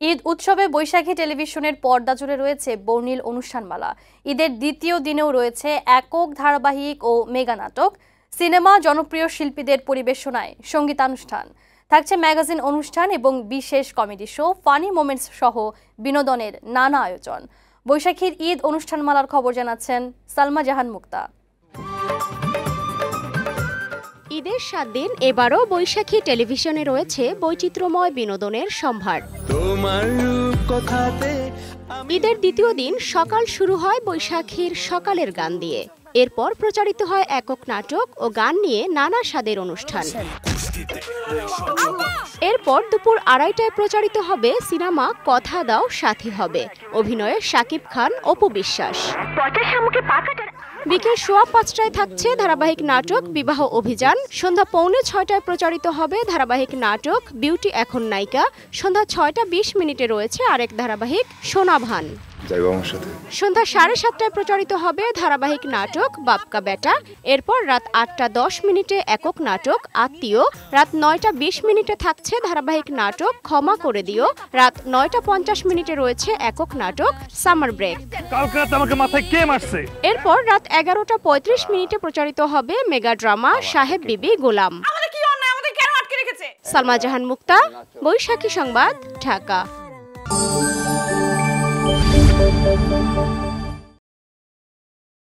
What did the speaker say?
ঈদ উৎসবে বৈশাখী টেলিভিশনের পর্দা জুড়ে রয়েছে বর্ণিল অনুষ্ঠানমালা। ঈদের দ্বিতীয় দিনেও রয়েছে একক ধারাবাহিক ও মেগা নাটক, সিনেমা, জনপ্রিয় শিল্পীদের পরিবেশনায় সঙ্গীতানুষ্ঠান, থাকছে ম্যাগাজিন অনুষ্ঠান এবং বিশেষ কমেডি শো, ফানি মোমেন্টস সহ বিনোদনের নানা আয়োজন। বৈশাখীর ঈদ অনুষ্ঠানমালার খবর জানাচ্ছেন সালমা জাহান মুক্তা। ঈদের 7 দিন এবারও বৈশাখী টেলিভিশনে রয়েছে বৈচিত্র্যময় বিনোদনের সম্ভার। ঈদের দ্বিতীয় দিন সকাল শুরু হয় বৈশাখীর সকালের গান দিয়ে। এরপর প্রচারিত হয় একক নাটক ও গান নিয়ে নানা স্বাদের অনুষ্ঠান। এরপর দুপুর 2:30টায় প্রচারিত হবে সিনেমা কথা দাও সাথী হবে, অভিনয়ে শাকিব খান, অপু বিশ্বাস। বিকেল 5:15টায় থাকছে ধারাবাহিক নাটক বিবাহ অভিযান। সন্ধ্যা 5:45টায় প্রচারিত হবে ধারাবাহিক নাটক বিউটি এখন নায়িকা। সন্ধ্যা 6:20 রয়েছে আরেক ধারাবাহিক সোনাভান। সন্ধ্যা 7:30টায় প্রচারিত হবে ধারাবাহিক নাটক বাপকা বেটা। এরপর রাত 8:10 একক নাটক আত্মীয়। রাত 9:20 থাকছে ধারাবাহিক নাটক ক্ষমা করে দিও। রাত 9:50 রয়েছে একক নাটক সামার ব্রেক। এরপর রাত 11:35 প্রচারিত হবে মেগা ড্রামা সাহেব বিবি গোলাম। সালমা জাহান মুক্তা, বৈশাখী সংবাদ, ঢাকা।